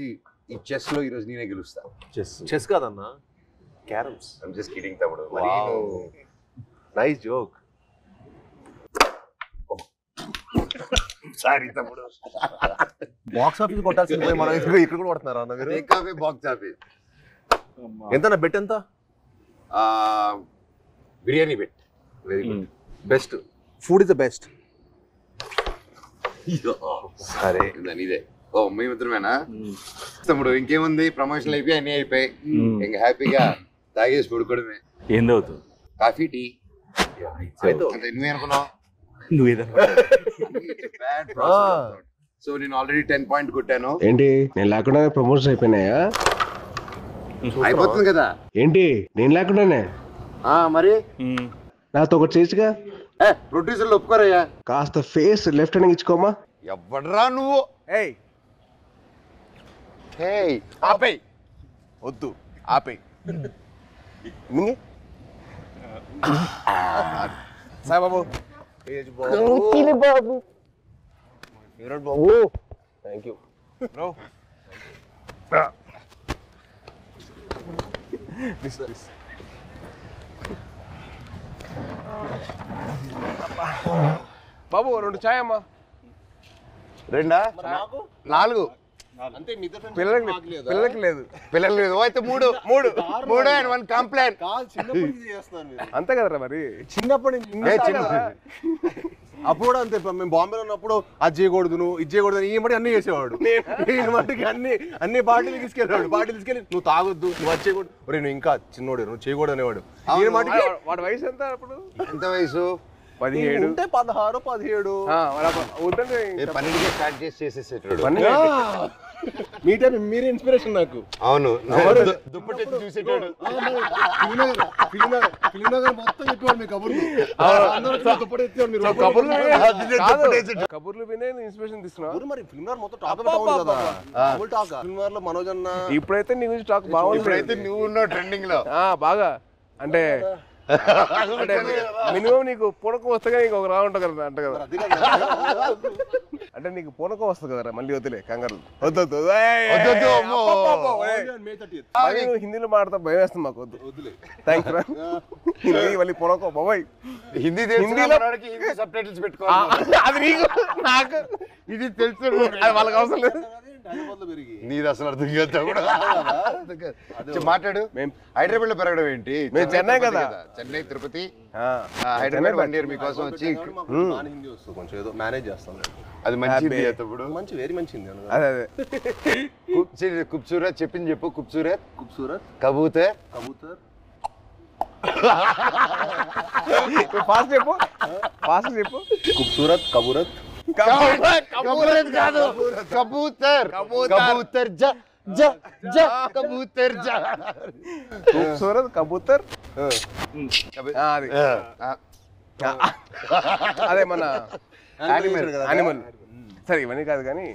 ఈ చెస్ లో ఈరోజు నేనే గెలుస్తా. చెస్ కాదన్నా, క్యారమ్స్. ఐమ్ జస్ట్ కిడింగ్ తమ్ముడు. Nice joke. సారీ తమ్ముడు. బాక్స్ ఆఫీస్ కొట్టాల్సింది మనం ఇక్కడ కూడా కొడుతున్నారా అన్న మీరు? బాక్స్ ఆఫీస్ ఎంత బెట్ ఎంత? Biryani bet. Very good. Best food is the best. సరే ఇదే. ఓ మేమిద్దరమేనా తమ్ముడు? ఇంకేముంది, ప్రమోషన్లు అయిపోయి అన్నీ అయిపోయి ఇంకా హ్యాపీగా తాగేసి పడుకోవడమే. ఏం అవుతుంది? Coffee tea. నువ్వే అనుకున్నావు? సో నేను ఆల్రెడీ 10 పాయింట్ కొట్టాను. ఏంటి నేను లేకుండా ప్రమోషన్ అయిపోయినాయా? అయిపోతుంది కదా. ఏంటి నేను లేకుండానే? మరి నాతో ఒకటి చేసిగా. ప్రొడ్యూసర్లు ఒప్పుకోరయ్యా. కాస్త ఫేస్ లెఫ్ట్ హ్యాండ్ ఇచ్చుకోమా. ఎవడరా నువ్వు? ఆపేయ్. వద్దు ఆపేయ్. సాయి బాబు. బాబు థ్యాంక్ యూ బ్రో. బాబు 2 చాయ్ అమ్మా. 2 4 అంతే. పిల్లలకి లేదు. పిల్లలు లేదు అయితే 3 అండ్ 1 కంప్లైంట్. అంతే కదరా మరి. చిన్నప్పటి నుంచి అప్పుడు కూడా అంతే. మేము బాంబేలో ఉన్నప్పుడు అది చేయకూడదు, నువ్వు ఇది చేయకూడదు, ఈ మట్టి అన్ని చేసేవాడు. నేను మట్టికి అన్ని పార్టీలు తీసుకెళ్ళాడు. పార్టీలు తీసుకెళ్ళి నువ్వు తాగొద్దు, నువ్వు అది చేయకూడదు, ఒరే నువ్వు ఇంకా చిన్నోడు, నువ్వు చేయకూడదు అనేవాడు. వాడి వయసు ఎంత అప్పుడు? ఎంత వయసు? 17 ఉంటే 16 17. పన్నెండుకే స్టార్ట్ చేసేసేటాడు. మీ టైం మీరే ఇన్స్పిరేషన్ నాకు. అవును. దుప్పటి చూసేటాడు. కబుర్లు వినే ఇన్స్పిరేషన్ తీసుకున్నావు. మరి ఫిల్మ్ మొత్తం టాక్ కదా. ఫిల్మ్ లో మనోజ్ అన్న ఇప్పుడైతే నీ గురించి టాక్ బాగుంది. ఇప్పుడైతే నువ్వు ఉన్నావు ట్రెండింగ్ లో బాగా. అంటే మినిమం నీకు పూనకం వస్తే నీకు ఒక రా ఉంటుంది కదా అంట కదా. అంటే నీకు పూనకం వస్తుంది కదరా. మళ్ళీ వద్దులే కంగారు. వద్దు హిందీలో మాట్లాడతా భయం వేస్తుంది మాకు. వద్దులే థ్యాంక్స్ రా. హిందీ మళ్ళీ పూనకం బాబాయ్. హిందీలో సబ్ టైటిల్స్ పెట్టుకోవాలి. అది నీకు నాకు ఇది తెలుసు. వాళ్ళకి అవసరం లేదు. నీది అసలు అర్థం కాదు. మాట్లాడు. హైదరాబాద్ లో పెరగడం ఏంటి? మేము చెన్నై కదా. చెన్నై తిరుపతి హైదరాబాద్ 1 year మీకోసం వచ్చి కొంచెం ఏదో మేనేజ్ చేస్తాను. అది మంచిది. మంచి వెరీ మంచిది. అదే ఖూబ్సూరత్ చెప్పింది చెప్పు. ఖూబ్సూరత్ కబూతర్ ఫాస్ట్ చెప్పు. ఖూబ్సూరత్ కబూతర్ కాదు. కబూతర్ కబూతర్ ఖూబ్సూరత్ కబూతర్. అదే మన యానిమల్. సరే ఇవన్నీ కాదు కానీ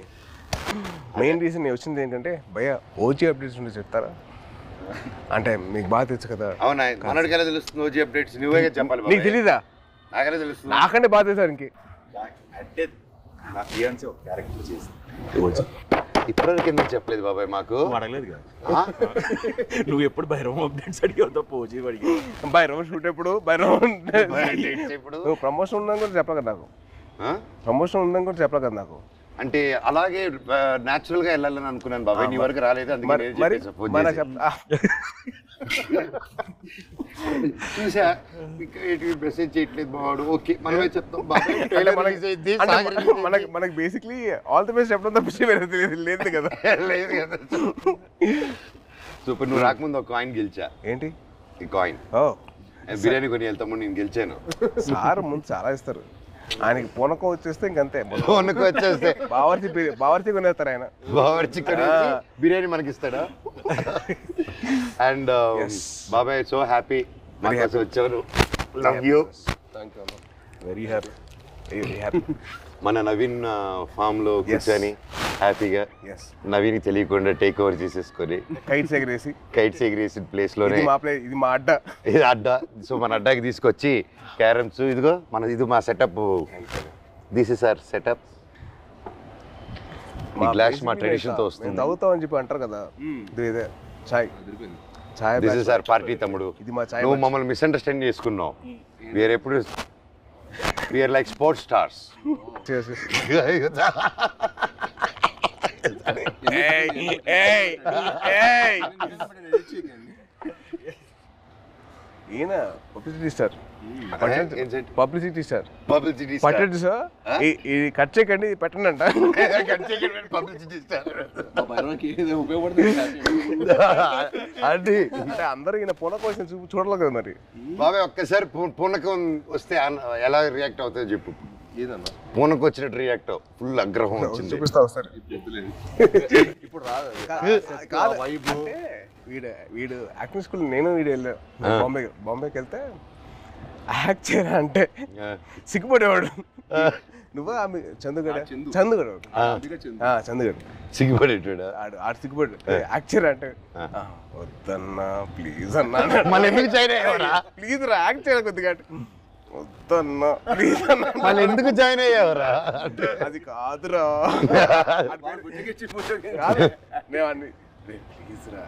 మెయిన్ రీజన్ నేను వచ్చింది ఏంటంటే భయ్యా ఓజీ అప్డేట్స్ ఉంటే చెప్తారా? అంటే మీకు బాగా తెలుసు కదా. అవునా? మనకి ఎలా తెలుస్తుంది ఓజీ అప్డేట్స్? నువ్వే చెప్పాలి. నీకు తెలీదా? నాకెలా తెలుస్తుంది? నాకంటే బాగా తెలుసు. ఇంకే ఇప్పటివరకు ఎందుకు చెప్పలేదు బాబాయ్ మాకు? అడగలేదు కదా నువ్వు. ఎప్పుడు భైరవం అప్డేట్స్ అడిగావు తప్ప ఓజీ అడిగి. భైరవం షూట్ ఎప్పుడు? భైరవం నువ్వు ప్రమోషన్ ఉందని కూడా చెప్పలే కదా నాకు. ప్రమోషన్ ఉందని కూడా చెప్పలే కదా నాకు. అంటే అలాగే న్యాచురల్ గా వెళ్ళాలని అనుకున్నాను బాబాయ్. నీ వరకు రాలేదు. చూసా మెసేజ్ చేయట్లేదు బావాడు. ఓకే మనమే చెప్తాం. మనకి బేసిక్లీ ఆల్ ది బెస్ట్ చెప్పడం తప్ప లేదు కదా. లేదు కదా. సూపర్. నువ్వు రాకముందు ఒక కాయిన్ గెలిచా. ఏంటి ఈ కాయిన్? బిర్యానీ కొని వెళ్తాము. నేను గెలిచాను. సార్ ముందు చాలా ఇస్తారు. ఆయనకి పూనకం వచ్చేస్తే ఇంకంతే. పూనకం వచ్చేస్తే బావర్చి కొనేస్తారు ఆయన. బావర్చి కొనేసి బిర్యానీ మనకి ఇస్తాడా? అండ్ బాబాయ్ సో హ్యాపీ వచ్చావు. Love you. Very happy. మన నవీన్ ఫామ్ లో కూర్చొని హ్యాపీగా నవీన్ తెలియకుండా టేక్ ఓవర్ చేసేసుకొని కైట్స్ ఎగిరేసి ప్లేస్ లోనే ఇది మా అడ్డా. ఇది అడ్డా. సో మన అడ్డాకి తీసుకొచ్చి క్యారమ్స్ ఇదిగో ఇది మా setup. This is our setup. ఈ గ్లాస్ మా ట్రెడిషన్ తో వస్తుంది. తాగుతాం అని చెప్పి అంటారు కదా, ఇదే చాయ్. చాయ్ దిస్ ఇస్ అవర్ పార్టీ తమ్ముడు. ఇది మా చాయ్. నువ్వు మమ్మల్ని మిస్అండర్స్టాండ్ చేసుకున్నావు. వీఆర్ ఎప్పుడు వీఆర్ లైక్ స్పోర్ట్స్ స్టార్స్. ఈయన publicity star. Publicity star. Publicity పట్టండి సార్, ఇది కట్ చేయకండి, పెట్టండి అంట. పబ్లిసిటీ స్టార్ అది అంటే అందరూ ఈయన పూనకం వచ్చిన చూడలేదు కదా మరి. బాబాయ్ ఒక్కసారి పూనకం వస్తే ఎలా రియాక్ట్ అవుతుందో చెప్పు. ఏదన్నా పూనకం వచ్చినట్టు రియాక్ట్ ఫుల్ ఆగ్రహం వచ్చింది. చూపిస్తా వస్తారు. ఇప్పుడు రాదు కాదు. అంటే వీడు యాక్టింగ్ స్కూల్ నేను వీడు వెళ్ళా బాంబేకి వెళ్తే యాక్ట్ చేయరా అంటే సిగ్గుపడేవాడు. నువ్వు ఆమె చందుగడ సిగ్గుపడేటాడు. ఆడు సిగ్గుపడు యాక్ట్ చేయరా అంటే వద్దన్నా ప్లీజ్ అన్నా. మళ్ళీ ఎందుకు జాయిన్ అయ్యావరా? ప్లీజ్ రా యాక్ట్ చేయరా కొద్దిగా. వద్దన్నా ప్లీజ్ అన్నా. మళ్ళీ ఎందుకు జాయిన్ అయ్యావరా? అది కాదురా, మేము అన్ని ప్లీజ్ రా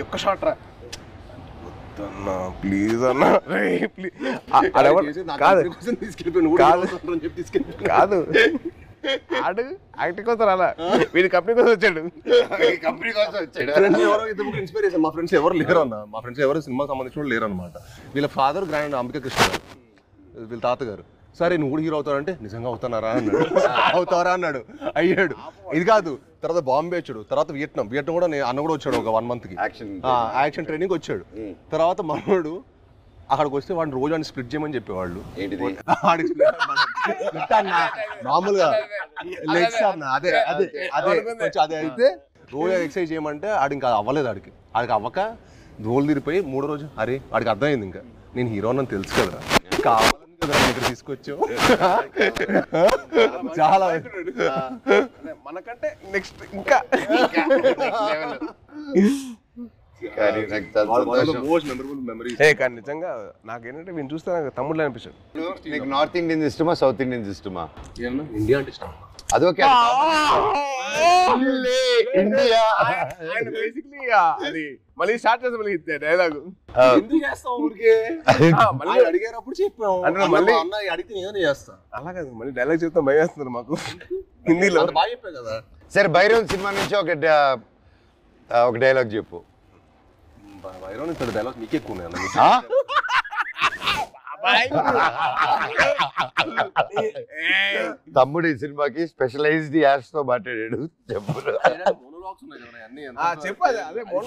ఒక్క షాట్ రా, వద్దన్నా ప్లీజ్ అన్నా కాదు. ఆడు యాక్టింగ్ కోసం అలా, వీడి కంపెనీ కోసం వచ్చాడు. కంపెనీ కోసం వచ్చాడు. ఇన్స్పిరేషన్ మా ఫ్రెండ్స్ ఎవరు లేరు అన్న. మా ఫ్రెండ్స్ ఎవరు సినిమాకి సంబంధించిన లేరు అనమాట. వీళ్ళ ఫాదర్ గ్రాండ్ అంబికా కృష్ణ గారు, వీళ్ళ తాతగారు. సరే నువ్వు కూడా హీరో అవుతావంటే నిజంగా అవుతున్నారా అన్నాడు. అవుతారా అన్నాడు. అయ్యాడు. ఇది కాదు, తర్వాత బాంబే వచ్చాడు, తర్వాత వియట్నాం కూడా అన్న కూడా వచ్చాడు ఒక 1 monthకి యాక్షన్ ట్రైనింగ్ వచ్చాడు. తర్వాత మనోడు అక్కడికి వస్తే వాడిని రోజు వాడిని స్ప్లిట్ చేయమని చెప్పేవాళ్ళు. మామూలుగా లెగ్స్ అన్న అదే అదే అదే కొంచెం అదే అయితే రోజు ఎక్సర్సైజ్ చేయమంటే ఆడు ఇంకా అవ్వలేదు. ఆడికి అవ్వక దోలు తీరిపోయి 3వ రోజు అరే వాడికి అర్థమైంది ఇంకా నేను హీరో అని తెలుసు కదరా, కావాలని కదా ఇక్కడ తీసుకొచ్చావు. చాలా మనకంటే నెక్స్ట్ ఇంకా కానీ నిజంగా నాకేంటంటే వీళ్ళు చూస్తే నాకు తమ్ముళ్ళు అనిపించాడు. నీకు నార్త్ ఇండియన్స్ ఇష్టమా సౌత్ ఇండియన్స్ ఇష్టమా? ఇండియా అంటే ఇష్టం. అదొకే ఇండియా అది మళ్ళీ స్టార్ట్ చేస్తాం మళ్ళీ డైలాగ్ ఎందుకు చేస్తాం ఊరికే అడిగారప్పుడు చెప్పాం అంటే మళ్ళీ అడిగితే ఏదైనా చేస్తా అలా కాదు మళ్ళీ డైలాగ్ చెప్తాం భయం వేస్తున్నారు మాకు హిందీలో. బాగా చెప్పావు కదా. సరే భైరవ్ సినిమా నుంచి ఒక డైలాగ్ చెప్పు. భైరవ్ నుంచి డైలాగ్ నీకు ఎక్కువ ఉన్నాయి. తమ్ముడు ఈ సినిమాకి స్పెషలైజ్డ్ యాడ్స్ తో మాట్లాడాడు. చెప్పు. చెప్పదు అదే ఇప్పుడు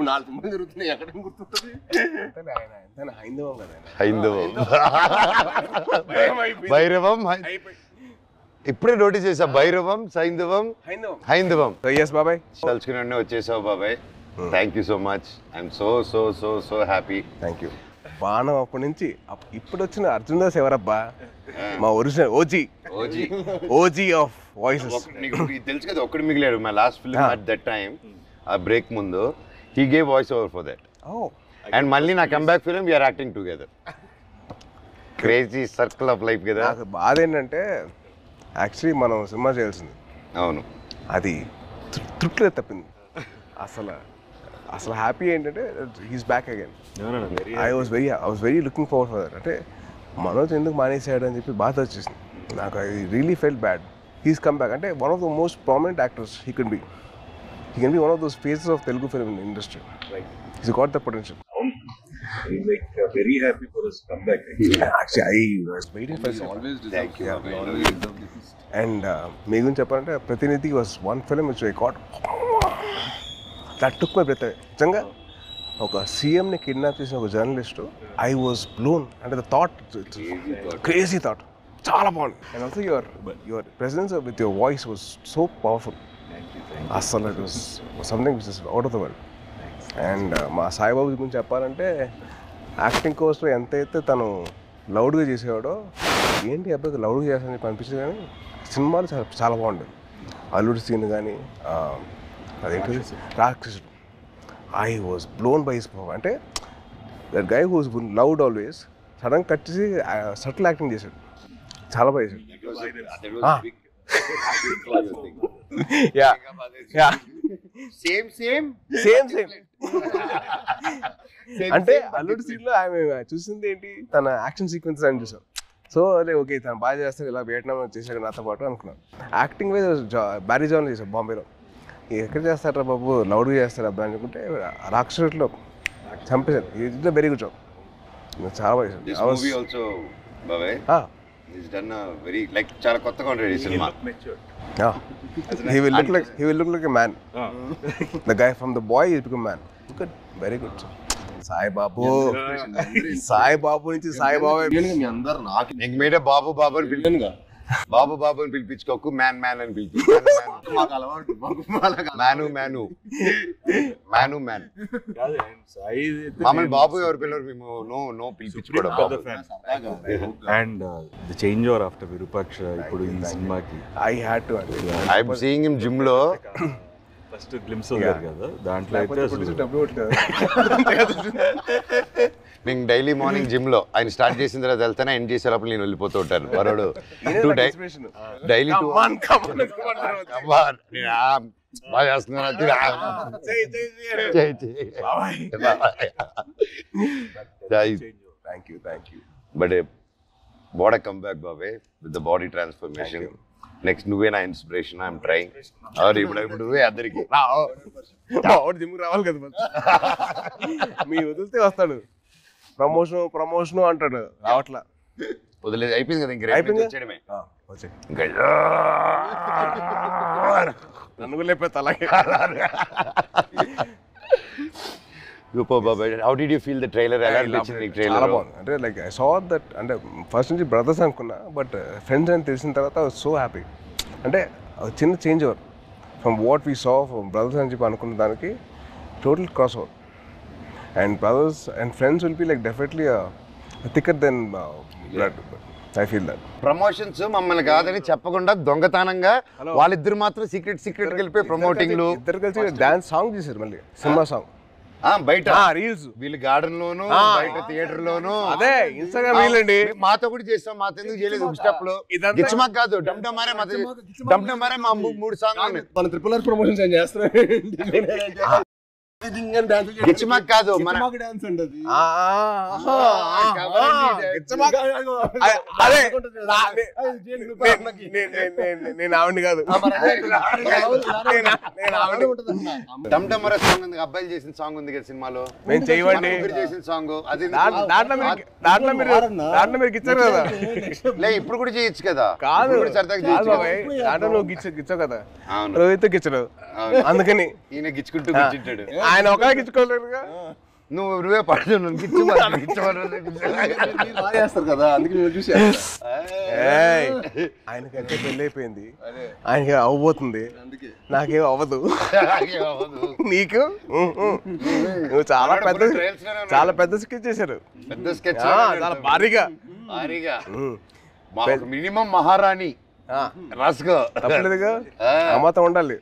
4 సినిమాలు జరుగుతున్నాయి ఎక్కడ గుర్తుంటుంది. హైందవం కదా, హైందవం భైరవం ఇప్పుడే నోటీస్ చేసా. భైరవం సైంధవం హైందవం. బాబాయ్ తలుచుకుని వచ్చేసావు బాబాయ్. Thank you so much. I'm so so so so happy. Thank you. బాణం అప్పటి నుంచి ఇప్పుడు వచ్చిన అర్జున్ దాస్ ఎవరబ్బా, మా ఒరిజినల్ ఓజీ ఆఫ్ వాయిసెస్. నీకు తెలుసు కదా ఒక్కడు మిగిలాడు మా last film at that time. ఆ బ్రేక్ ముందు he gave voice over for that. And మళ్ళీ నా comeback film we are acting together. Crazy circle of life కదా. నాకు బాధ ఏంటంటే యాక్చువల్లీ మనం సినిమా చేయాల్సింది. అవును, అది తృప్తిలో తప్పింది. అసలు హ్యాపీ ఏంటంటే he's back again. I was very looking forward for that. అంటే మనోజ్ ఎందుకు మానేసాడు అని చెప్పి బాధ వచ్చేసింది నాకు. I really felt bad. He's come back. అంటే one of the most prominent actors he can be one of those faces of Telugu film industry. He's got the potential. I'm like very happy for his comeback. Actually, I was waiting for you. Always thank you. Always deserve this. And me guరించి చెప్పాలంటే ప్రతినిధి was one film which I got that took my breath away. నిజంగా ఒక సీఎంని kidnap చేసిన ఒక journalist I was blown. అంటే the thought crazy thought చాలా బాగుంది. And also your presence with your voice was so powerful. అసలు it was something which is out of the world. And మా సాయిబాబు గురించి చెప్పాలంటే యాక్టింగ్ కోర్స్లో ఎంతైతే తను లౌడ్గా చేసేవాడో ఏంటి అబ్బాయి లౌడ్గా చేస్తానని చెప్పి అనిపించింది. కానీ సినిమాలు చాలా బాగుండేది. అల్లుడి సీన్ కానీ అదేంటి Rakshasudu, I was blown by his power. అంటే that guy who's loud always sudden cut చేసి సటిల్ యాక్టింగ్ చేశాడు. చాలా బాగా చేశాడు. Yeah yeah same same same same అంటే అల్లుడు సీన్ లో ఆమె చూసింది ఏంటి, తన యాక్షన్ సీక్వెన్స్ అని చూసాం. సో అదే ఓకే తను బాగా చేస్తారు, ఇలా వియట్నాం చేశాడు నాతో పాటు అనుకున్నాను. యాక్టింగ్ వైజ్ బ్యారీ జాన్ చేశాడు బాంబేలో. ఎక్కడ చేస్తారా బాబు, లౌడ్గా చేస్తారు అబ్బాయి అనుకుంటే రాక్షసులో చంపేశారు. ఇది వెరీ గుడ్ జాబ్, చాలా బాగా చేశాడు. వెరీ లైక్ చాలా కొత్తగా ఉంటుంది cinema. He will look like a man. The guy from the boy is become man. Good, very good. Sai Babu నుంచి సాయి బాబు మీ అందరు నాకు నీకు మీడే బాబు బాబు అని పిలిచాను. బాబు బాబు అని పిలిపించుకోకు, మ్యాన్ మ్యాన్ అని పిలిపించు. Man man man man. మామూలు బాబు ఎవరు పిల్లలు మేము నో పిలిపించుకోవడం. And the change over after Virupaksha ఇప్పుడు ఈ సినిమాకి I had to. I'm seeing him gym లో ఫస్ట్ గ్లిమ్స్ వదిలేరు కదా, దాంట్లో అయితే నేను డైలీ మార్నింగ్ జిమ్ లో ఆయన స్టార్ట్ చేసిన తర్వాత వెళ్తానే ఎండ్ చేసే లోపల నేను వెళ్ళిపోతూ ఉంటాను. వరుడు డైలీ బాగా చేస్తున్నాను. Thank you. But what come back బాబే with the body transformation. Next నువ్వే నా ఇన్స్పిరేషన్. I'm trying. ఇప్పుడు నువ్వే అందరికి జిమ్ రావాలి కదా, మీ వదిలితే వస్తాడు. ప్రమోషన్ అంటాడు, రావట్లా. వదిలేదు అయిపోయింది కదా, ఇంక వచ్చేయడమే. నన్ను లేకపోతే అలాగే. How did you feel the trailer? చాలా బాగుంది. అంటే లైక్ ఐ సా దట్, అంటే ఫస్ట్ నుంచి బ్రదర్స్ అనుకున్నా, బట్ ఫ్రెండ్స్ అని తెలిసిన తర్వాత ఐ వాజ్ సో హ్యాపీ. అంటే చిన్న change over from what we saw from brothers అని చెప్పి అనుకున్న దానికి total cross over. And brothers and friends will be like definitely thicker then blood. I feel that. Promotions మమ్మల్ని కాదని చెప్పకుండా దొంగతనంగా వాళ్ళిద్దరు మాత్రం సీక్రెట్ కలిపి ప్రమోటింగ్లు ఇద్దరు కలిసి డాన్స్ సాంగ్ చేశారు, మళ్ళీ సినిమా సాంగ్ బయట రీల్స్. వీళ్ళు గార్డెన్ లోను బయట థియేటర్ లోను. అదే ఇన్స్టాగ్రామ్ రీల్ అండి. మాతో కూడా చేస్తాం, మాతో ఎందుకు చేయలేదు? స్టెప్ లో గిచ్చమాక్ కాదు, డమ్డమారే మా 3 సాంగ్ మన ట్రిపుల్ ఆర్ ప్రమోషన్స్ ఏం చేస్తారు. గిచ్చమాక్ కాదు, మన డాన్స్ అంటది. నేను ఆవిడ కాదు, డమ్డమరే సాంగ్ ఉంది, అబ్బాయిలు చేసిన సాంగ్ ఉంది కదా సినిమాలో. మేము చేయవండి చేసిన సాంగ్ అది. దాంట్లో మీరు గిచ్చారు కదా. లే ఇప్పుడు కూడా చేయొచ్చు కదా. కాదు సరదాగా దాంట్లో నువ్వు గిచ్చావు కదా, రోహిత్ గిచ్చడు. అందుకని ఈయన గిచ్చుకుంటూ కూర్చుంటాడు. ఆయన ఒక గిచ్చుకోలేరుగా. నువ్వే పడుతు చేస్తారు కదా, అందుకే చూసి ఆయనకంటే పెళ్ళి అయిపోయింది, ఆయనకి అవ్వబోతుంది, నాకేం అవ్వదు. నీకు నువ్వు చాలా పెద్ద స్కెచ్ చేశారు. పెద్ద స్కెచ్ చాలా భారీగా మినిమం మహారాణి రాసుకో. తప్పలేదుగా, అమ్మతో ఉండాలి.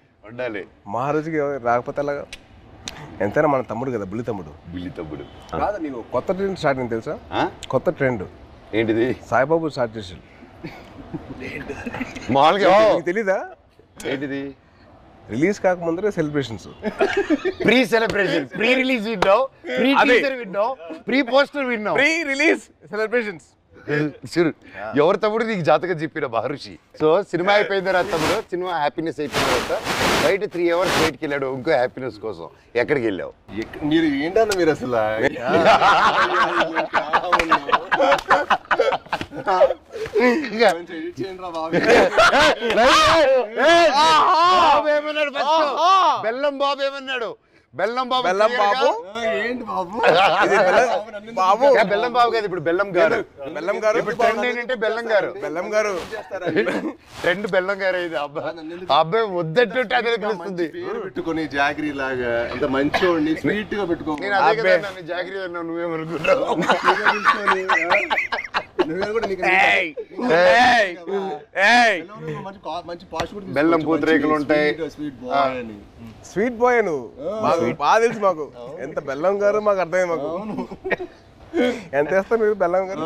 మహారాజుకి రాకపోతే అలాగా. ఎంతైనా మన తమ్ముడు కదా, బుల్లి తమ్ముడు. కాదు నీకు కొత్త ట్రెండ్ స్టార్ట్ అయింది తెలుసా? కొత్త ట్రెండ్ ఏంటిది? సాయిబాబు స్టార్ట్ చేశాడు. మామూలుగా తెలీదా? ఏంటిది? రిలీజ్ కాకముందరే celebrations. Pre celebration, pre release విన్నావు, ప్రీ టీజర్ విన్నావు, ప్రీ పోస్టర్ విన్నావు, ప్రీ రిలీజ్ సెలబ్రేషన్స్. ఎవరు తమ్ముడు నీకు జాతకం చెప్పిన మహర్షి. సో సినిమా అయిపోయిన తర్వాత తమ్ముడు, సినిమా హ్యాపీనెస్ అయిపోయిన తర్వాత బయట 3 hours బయటకి వెళ్ళాడు ఇంకో హ్యాపీనెస్ కోసం. ఎక్కడికి వెళ్ళావు? మీరు ఏంటన్నా మీరు అసలు బెల్లం బాబు ఏమన్నాడు? బెల్లం బాబు ఏంటి బాబు? బాబు బెల్లం బాబు కాదు, ఇప్పుడు బెల్లం గారు. ఇప్పుడు ట్రెండ్ ఏంటంటే బెల్లం గారు ట్రెండ్ బెల్లం గారు. ఇది అబ్బాయి వద్దట్టుంటే అదే పిలుస్తుంది. పెట్టుకుని జాగ్రీ లాగా ఎంత మంచిగా స్వీట్ గా పెట్టుకో. నేను అదే కదా నన్ను జాగ్రీ అన్నా, నువ్వేమనుకుంటావు? బెల్లం పూతరేకులు ఉంటాయి. స్వీట్ బాయ్ నువ్వు, మాకు బాగా తెలుసు. మాకు ఎంత బెల్లం గారు మాకు అర్థమైంది. మాకు ఎంత వేస్తారు మీరు బెల్లం గారు?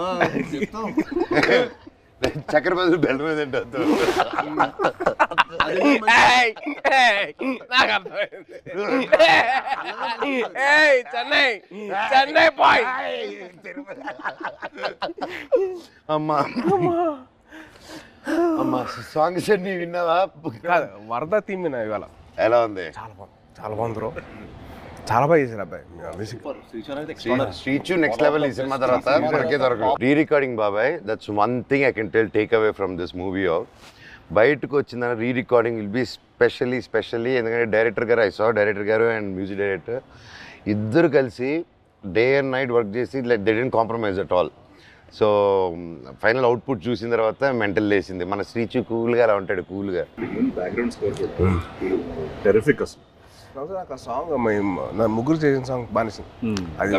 చక్కెర బదులు బెల్లం ఏదంటే చెన్నై బాయ్. అమ్మా అమ్మా సాంగ్స్ అన్ని విన్నావా? వరద థీమ్ విన్నా ఇవాళ. ఎలా ఉంది? చాలా బాగుంది బ్రో, చాలా బాగా చేశారు అబ్బాయి మ్యూజిక్. శ్రీచు నెక్స్ట్ లెవెల్ ఈ సినిమా తర్వాత దొరికే దొరకదు. రీ రికార్డింగ్ బాబాయ్, that's one thing I can take away from this movie. బయటకు వచ్చిందని re recording will be specially ఎందుకంటే డైరెక్టర్ గారు, డైరెక్టర్ గారు అండ్ మ్యూజిక్ డైరెక్టర్ ఇద్దరు కలిసి డే అండ్ నైట్ వర్క్ చేసి they didn't compromise at all. So final output చూసిన తర్వాత మెంటల్ లేసింది. మన శ్రీచు కూల్గా అలా ఉంటాడు, కూల్గా. బ్యాక్గ్రౌండ్ స్కోర్ టెరిఫిక్ అసలు. నాకు ఆ సాంగ్ నా ముగ్గురు చేసిన సాంగ్ బానిసింది. అది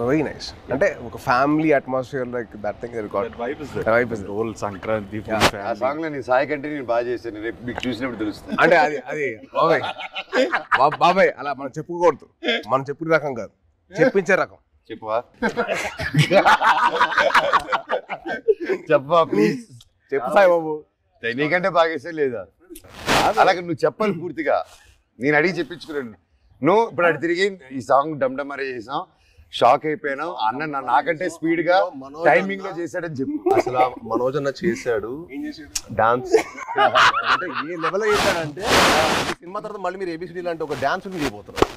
వెరీ నైస్. అంటే ఒక family atmosphere like that thing role Sankranti ఆ సాంగ్ లో నీ సాయి కంటే నేను బాగా చేశాను, రేపు మీకు చూసినప్పుడు తెలుస్తుంది. అంటే అది బాబాయ్ అలా మనం చెప్పుకోకూడదు, మనం చెప్పిన రకం కాదు, చెప్పించే రకం. చెప్పవా? చెప్పవా ప్లీజ్? చెప్పు సాయి బాబు. నీకంటే బాగా చేసే లేదా? అలాగే నువ్వు చెప్పాలి పూర్తిగా. నేను అడిగి చెప్పించుకున్నాను. నువ్వు ఇప్పుడు అటు తిరిగి ఈ సాంగ్ డమ్డమరే చేసాం, షాక్ అయిపోయాను. అన్న నాకంటే స్పీడ్ గా టైమింగ్ లో చేశాడని చెప్పు. అసలు మనోజ్ అన్న చేశాడు డాన్స్. అంటే ఏ లెవెల్ చేశాడంటే సినిమా తర్వాత మళ్ళీ మీరు ఏబిసిడి లాంటి ఒక డాన్స్ చేయబోతున్నారు.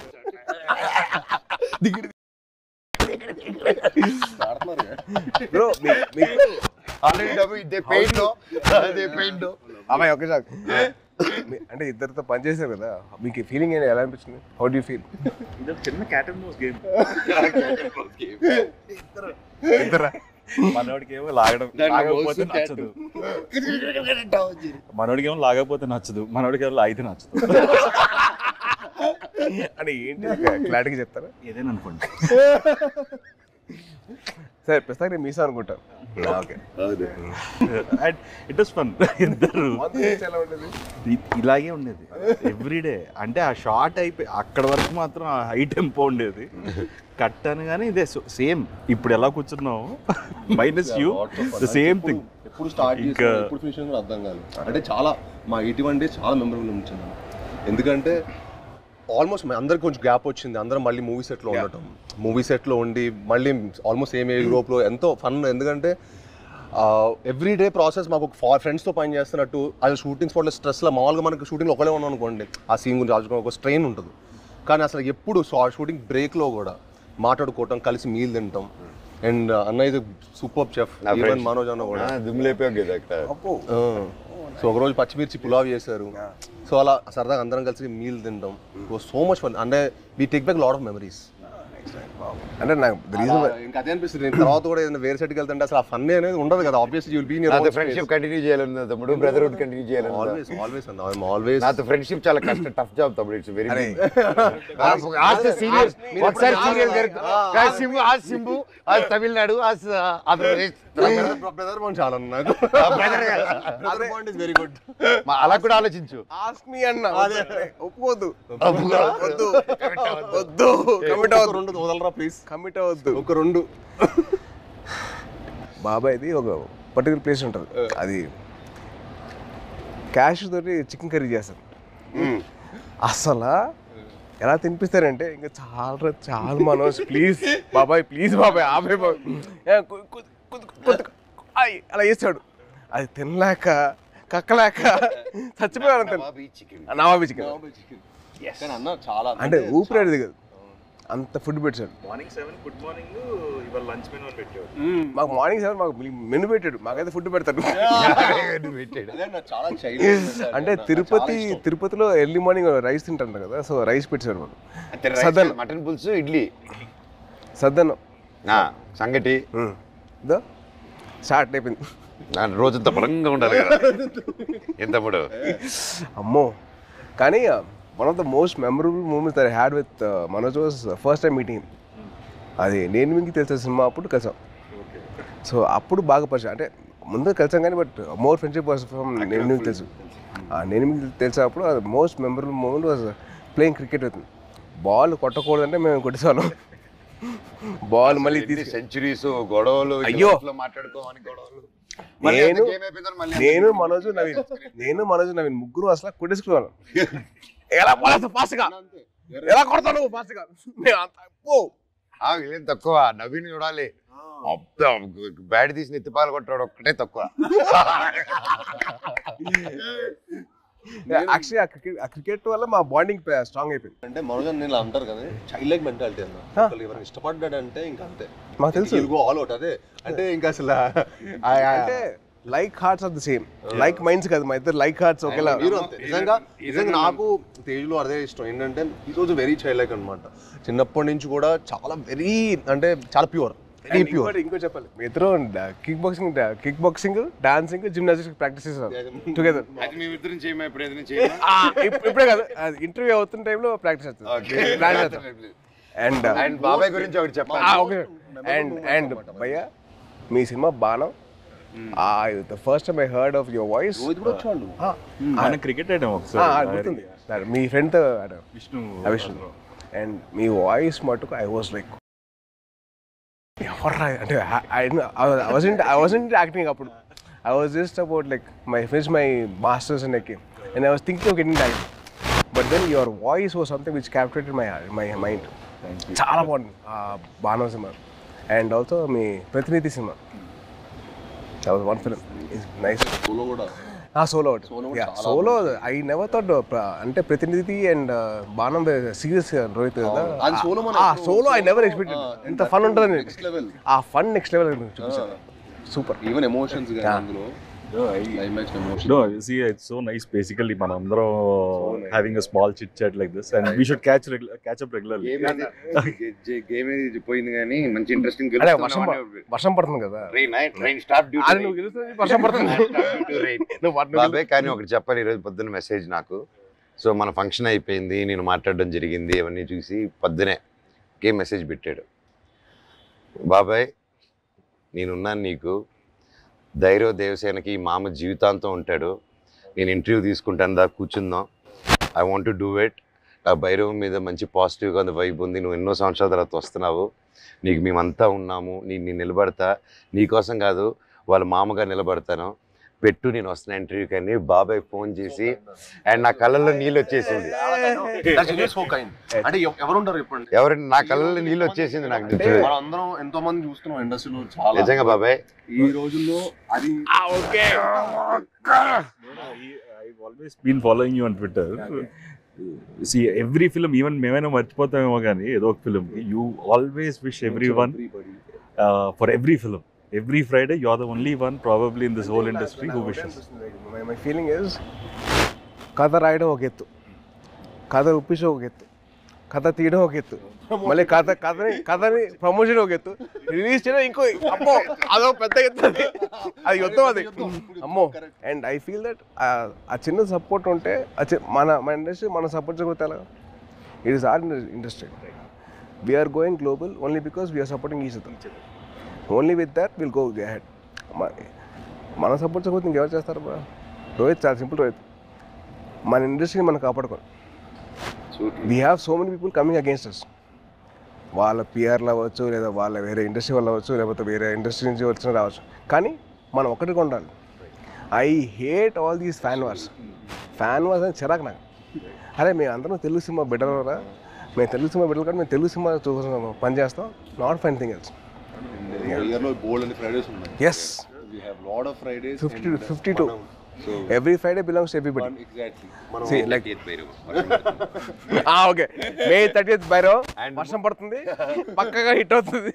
అమ్మాయి ఒకే సార్ అంటే ఇద్దరితో పనిచేశారు కదా, మీకు ఫీలింగ్ ఎలా అనిపించింది? How do you feel? చిన్న క్యాట్ అండ్ మౌస్ గేమ్. మనోడికేమో లాగకపోతే నచ్చదు, మనోడికేమో లాగితే నచ్చదు. అంటే ఏంటి క్లారిటీగా చెప్తారా? ఏదైనా అనుకోండి. సరే ప్రస్తుతానికి నేను మీసా అనుకుంటాను. It was fun. ఇద్దరు ఇలాగే ఉండేది ఎవ్రీడే. అంటే ఆ షార్ట్ అయిపోయి అక్కడ వరకు మాత్రం ఆ హై టెంపో ఉండేది. కట్ అని కానీ ఇదే సేమ్ ఇప్పుడు ఎలా కూర్చున్నావు minus you the same thing. ఎప్పుడు స్టార్ట్ చేసి ఎప్పుడు ఫినిష్ కూడా అర్థం కాదు. అంటే చాలా మా 81 days చాలా మెమరబుల్ ఉంచింది. ఎందుకంటే ఆల్మోస్ట్ అందరికి కొంచెం గ్యాప్ వచ్చింది. అందరం మళ్ళీ మూవీ సెట్లో ఉండటం, మూవీ సెట్లో ఉండి మళ్ళీ ఆల్మోస్ట్ సేమ్ యూరోప్లో ఎంతో ఫన్. ఎందుకంటే ఎవ్రీడే ప్రాసెస్ మాకు ఫ్రెండ్స్తో పని చేస్తున్నట్టు. అది షూటింగ్ స్పాట్లో స్ట్రెస్లో మామూలుగా మనకు షూటింగ్లో ఒకటే ఉన్నాం అనుకోండి, ఆ సీన్ గురించి ఆలోచుకుని ఒక స్ట్రెయిన్ ఉంటుంది. కానీ అసలు ఎప్పుడు షూటింగ్ బ్రేక్లో కూడా మాట్లాడుకోవటం, కలిసి మీల్ తింటాం. అండ్ అన్న ఇది సూపర్ చెఫ్, ఈవెన్ మనోజ్ అన్న కూడా సో ఒకరోజు పచ్చిమిర్చి పులావ్ చేశారు. సో అలా సరదాగా అందరం కలిసి మీల్ తింటాం. So much fun. అంటే we take back lot of memories. అంటే నాకు ఇంకా అదే అనిపిస్తుంది. నేను తర్వాత కూడా ఏదైనా వేరే సెట్కి వెళ్తుంటే అసలు ఆ ఫన్ అనేది ఉండదు కదా. Obviously you will be in your friendship continue చేయాలన్నా తమ్ముడు, బ్రదర్హుడ్ కంటిన్యూ చేయాలి. ఆల్వేస్ ఆల్వేస్ అన్న, ఐ యామ్ ఆల్వేస్. నాతో ఫ్రెండ్షిప్ చాలా కష్టం, టఫ్ జాబ్ తమ్ముడు. It's very serious. ఒకసారి serious Simbu Tamil Nadu, Andhra Pradesh brother bond చాలా నాకు. Brother bond is very good. అలా కూడా ఆలోచించు. ఆస్క్ మీ అన్న. ఒప్పుకోవద్దు, వద్దు, కమిట్ అవ్వద్దు, వదలరా ప్లీజ్, కమిట్ అవ్వద్దు. ఒక 2 బాబాయ్ది ఒక పర్టికులర్ ప్లేస్ ఉంటుంది, అది క్యాష్ తోటి చికెన్ కర్రీ చేస్తారు. అసలు ఎలా తినిపిస్తారంటే ఇంకా చాలా మనోజ్ ప్లీజ్ బాబాయ్, ప్లీజ్ బాబాయ్ ఆబాయ్ అలా చేస్తాడు. అది తినలేక కక్కలేక చచ్చిపోయాను. నవాబీ చికెన్ అంటే ఊపిరాడేది కదా, అంత ఫుడ్ పెట్టాడు. మార్నింగ్ 7 గుడ్ మార్నింగ్, ఇవాళ లంచ్ మెనూ పెట్టాడు మాకు. మార్నింగ్ 7 మాకు మెనూ పెట్టాడు, మాకైతే ఫుడ్ పెడతాడు. అంటే తిరుపతిలో ఎర్లీ మార్నింగ్ రైస్ తింటారు కదా, సో రైస్ పెట్టాడు మాకు. సద్దన్నం, మటన్ పులుసు, ఇడ్లీ, సద్దన్నం, సంగటి స్టార్ట్ అయిపోయింది. రోజంతా బలంగా ఉండాలి కదా ఏం తమ్ముడు. అమ్మో. కానీ one of the most memorable moments I had with Manoj was first time meeting. అది నేను మీకు తెలిసిన సినిమా అప్పుడు కలిసాం. సో అప్పుడు బాగా పరిచయం, అంటే ముందు కలిసాం కానీ but more friendship was from నేను మీకు తెలుసు. నేను మీకు తెలిసినప్పుడు అది most memorable moment was playing cricket with. Ball కొట్టకూడదంటే మేము కొట్టేసాను. బాల్ మళ్ళీ సెంచరీస్, గొడవలు, అయ్యో మాట్లాడుకోవాలి గొడవలు. నేను మనోజ్ నవీన్ ముగ్గురు అసలు కొట్టేసుకున్నాను. ఎలా పోలేస్తా ఫాస్ట్గా, ఎలా కొడతాను ఫాస్ట్గా. వీళ్ళేం తక్కువ, నవీన్ చూడాలి బ్యాట్ తీసి నెత్తిపాలు కొట్టాడు ఒక్కటే తక్కువ. యాక్చువల్లీ ఆ క్రికెట్ వల్ల మా బాండింగ్ స్ట్రాంగ్ అయిపోయింది. అంటే మనోజ్ నేను అంటారు కదా చైల్డ్ లైక్ మెంటాలిటీ అన్న. ఎవరైనా ఇష్టపడ్డాడంటే ఇంకా అంతే, మాకు తెలుసు ఆల్ అవుట్. అదే అంటే ఇంకా అసలు అంటే like hearts are the same, like minds కాదు, మా ఇద్దరు లైక్ హార్ట్స్ ఒకేలా. మీరు అంతే. నిజంగా నాకు తేజ్లో అదే ఇష్టం ఏంటంటే ఈరోజు వెరీ చైల్డ్ లైక్ అనమాట. చిన్నప్పటి నుంచి కూడా చాలా వెరీ అంటే చాలా ప్యూర్. ఇంకో చెప్పాలి, మీ ఇద్దరు kick boxing dancing gymnastics practice చేస్తారు టుగెదర్. ఇప్పుడే కాదు, ఇంటర్వ్యూ అవుతున్న టైంలో ప్రాక్టీస్ చేస్తారు. అండ్ బాబాయ్ గురించి ఒకటి చెప్పాలి. అండ్ భయ్యా మీ సినిమా బాణం, the first time I heard of your voice మన క్రికెట్ ఆడాం ఒకసారి, గుర్తుంది మీ ఫ్రెండ్ తో ఆడాం, విష్ణు. అండ్ మీ వాయిస్ మటుకు ఐ వాజ్ లైక్ అంటే I wasn't acting అప్పుడు. I was just about like finished my masters and I was thinking of getting acting. But then your voice was something which captivated my mind. చాలా బాగుంది బాణం cinema. And also మీ ప్రతినిధి cinema, that was one film. It's nice. Solo కూడా solo I never thought అంటే ప్రతినిధి and బాణం serious Rohit కదా. Solo I never expected ఇంత ఫన్ ఉంటుంది. ఆ ఫన్ నెక్స్ట్ లెవెల్ చూపించారు. సూపర్. ఈవెన్ ఎమోషన్స్ గాని అందులో climax emotion. No, you see, it's so nice. Basically, manandro having a small chit chat like this, and we should catch up regularly. Game ఏది పోయింది కానీ మంచి interesting. వర్షం పడుతుంది కదా, వర్షం పడుతుంది. బాబాయ్ కానీ ఒకటి చెప్పాలి, ఈరోజు పొద్దున్న మెసేజ్ నాకు. సో మన ఫంక్షన్ అయిపోయింది, నేను మాట్లాడడం జరిగింది, అవన్నీ చూసి పొద్దునే మెసేజ్ పెట్టాడు. బాబాయ్ నేనున్నాను నీకు, ధైర్య దేవసేనకి మామ జీవితాంతం ఉంటాడు, నేను ఇంటర్వ్యూ తీసుకుంటాను దా కూర్చుందాం, I want to do it. ఆ భైరవం మీద మంచి పాజిటివ్గా ఉంది, వైబ్ ఉంది, నువ్వు ఎన్నో సంవత్సరాల తర్వాత వస్తున్నావు, నీకు మేమంతా ఉన్నాము, నేను నిలబడతా, నీకోసం కాదు వాళ్ళ మామగా నిలబడతాను, పెట్టు నేను వస్తున్నా ఇంటర్వ్యూకి అని బాబాయ్ ఫోన్ చేసి. అండ్ నా కళ్ళల్లో నీళ్ళు వచ్చేసింది. అంటే ఎవరుంటారు చెప్పండి, ఎవరంటే నా కళ్ళల్లో నీళ్ళు వచ్చేసింది నాకు. అందరం ఎంతో మంది చూస్తున్నాం ఇండస్ట్రీలో చాలా. నిజంగా బాబాయ్ ఈ రోజుల్లో అది I've always been following you on Twitter. See, every film, even మేమైనా మర్చిపోతామేమో కానీ ఏదో ఒక film, you always wish everyone for every film. Every Friday, you're the only one probably in this whole industry who wishes. My feeling is, కథ రాయడం ఒక ఎత్తు, కథ ఒప్పించడం ఒక ఎత్తు, కథ తీయడం ఒక ఎత్తు, మళ్ళీ కథని ప్రమోషన్ ఒక ఎత్తు, రిలీజ్ చేయడం ఇంకో అమ్మో అదో పెద్ద ఎత్తు, అది యుద్ధం అది అమ్మో. అండ్ ఐ ఫీల్ దట్ ఆ చిన్న సపోర్ట్ ఉంటే మన ఇండస్ట్రీ మనం సపోర్ట్ చేయకపోతే ఎలా? It is our industry. We are going global only because we are supporting each other. Only with that will go ahead. మన సపోర్ట్ చేయకపోతే ఇంకెవరు చేస్తారు బా? రోహిత్ చాలా సింపుల్. రోహిత్ మన ఇండస్ట్రీని మనం కాపాడుకోవాలి. We have so many people coming against us. వాళ్ళ పిఆర్లు అవ్వచ్చు, లేదా వాళ్ళ వేరే ఇండస్ట్రీ వాళ్ళు అవ్వచ్చు, లేకపోతే వేరే ఇండస్ట్రీ నుంచి వచ్చిన రావచ్చు, కానీ మనం ఒక్కటిగా ఉండాలి. I hate all these fan wars అని చిరాకు నాకు. అరే మేము అందరం తెలుగు సినిమా బిడ్డలరా, మేము తెలుగు సినిమా బిడ్డలు కానీ మేము తెలుగు సినిమా చూసుకున్నాం, పని చేస్తాం, నాట్ ఫైన్ థింగ్ ఎల్స్. ఇయర్లో బోల్డ్ అని ఫ్రైడేస్ ఉన్నాయి. Yes, we have lot of Fridays. 52. So every Friday belongs to everybody. Exactly. See, like okay, May 30th Bhairav, వర్షం పడుతుంది, పక్కగా హిట్ అవుతుంది,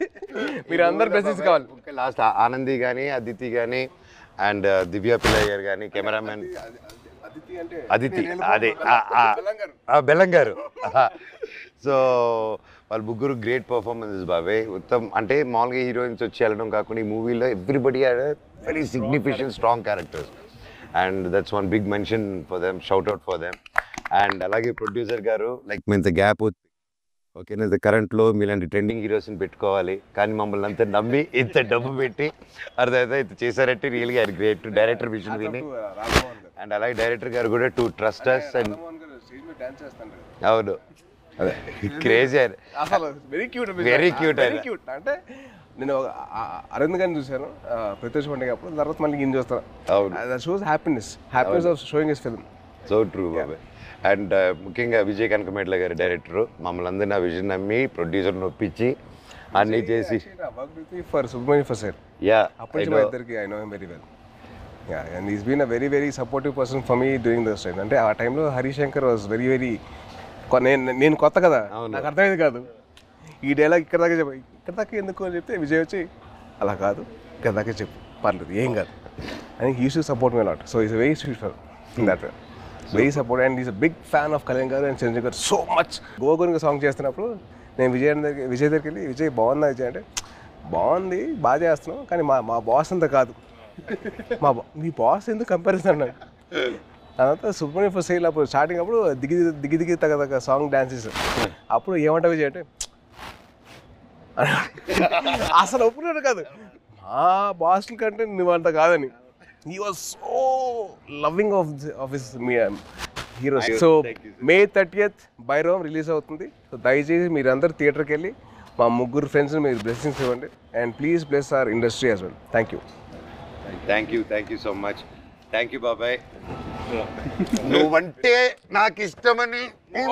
మీరు అందరు బ్లెస్సింగ్స్ కావాలి. లాస్ట్ ఆనంది కానీ, అదితి కానీ, అండ్ దివ్య పిల్లయ్య గారు కానీ, కెమెరామెన్ అదితి అదే బెల్లంగారు. సో వాళ్ళు ముగ్గురు గ్రేట్ పర్ఫార్మెన్సెస్ బాబాయ్. ఉత్తమ్ అంటే మామూలుగా హీరోయిన్స్ వచ్చి వెళ్ళడం కాకుండా ఈ మూవీలో everybody had very significant strong characters, and that's one big mention for them, shout out for them. And అలాగే ప్రొడ్యూసర్ గారు లైక్ మీ ఇంత గ్యాప్ ఓకేనా, ఇంత కరెంట్లో మీలాంటి ట్రెండింగ్ హీరోస్ని పెట్టుకోవాలి, కానీ మమ్మల్ని అంతా నమ్మి ఇంత డబ్బు పెట్టి అర్థమైతే ఇంత చేశారంటే రియల్గా ఆయన గ్రేట్. డైరెక్టర్ విజన్ విని, అండ్ అలాగే డైరెక్టర్ గారు కూడా టు ట్రస్ట్ అస్. అండ్ అవును, అదే క్రేజీ, అసలు వెరీ క్యూట్ వెరీ క్యూట్. అంటే నేను అరవింద్ గారిని చూశాను ప్రత్యక్ష పండుగ అప్పుడు, తర్వాత మళ్ళీ ఈయన చూస్తాను. అవును. That shows happiness of showing his film. So true బాబాయ్. అండ్ ముఖ్యంగా విజయ్ కనకమేట్ల గారి డైరెక్టర్ మమ్మల్ని అందరినీ ఆ విజన్ నమ్మి ప్రొడ్యూసర్ నొప్పించి అన్నీ చేసి ఫర్ సుబ్రహ్మణ్య ఫసర్ అప్పటి నుంచి మా ఇద్దరికి I know him very well. And is been a very very supportive person for me during those time. అంటే ఆ టైంలో హరిశంకర్ వాజ్ వెరీ వెరీ, నేను కొత్త కదా, నాకు అర్థమైంది కాదు ఈ డైలాగ్ ఇక్కడ దాకా చెప్పు, ఇక్కడ దాకా ఎందుకు అని చెప్తే విజయ్ వచ్చి అలా కాదు ఇక్కడ దాకా చెప్పు పర్లేదు ఏం కాదు అని he used to support me lot. So is very sweet for that very support. And is a big fan of Kalyan garu and Chandrasekhar గారు సో మచ్. గోగునికి సాంగ్ చేస్తున్నప్పుడు నేను విజయ్ దగ్గరికి వెళ్ళి విజయ్ బాగుందా విజయ్ అంటే, బాగుంది బాగా చేస్తున్నాం కానీ మా బాస్ అంతా కాదు, మీ బాస్ ఎందుకు కంపారిజన్ అన్నాడు. తర్వాత సుబ్రహ్మణ్య ఫసైల్ అప్పుడు స్టార్టింగ్ అప్పుడు దిగి తగ్గ సాంగ్ డాన్సెస్ అప్పుడు ఏమంటా విజయ్ అంటే అసలు ఒప్పుకున్నాడు కాదు, మా బాస్ల కంటే నువ్వంత కాదని. He was so loving of his heroes. So May 30th Bhairavam release అవుతుంది. సో దయచేసి మీరందరూ థియేటర్కి వెళ్ళి మా ముగ్గురు ఫ్రెండ్స్ని మీరు బ్లెస్సింగ్స్ ఇవ్వండి. And please bless our industry as well. Thank you so much. Thank you బాబాయ్. నువ్వంటే నాకు ఇష్టమని యూ.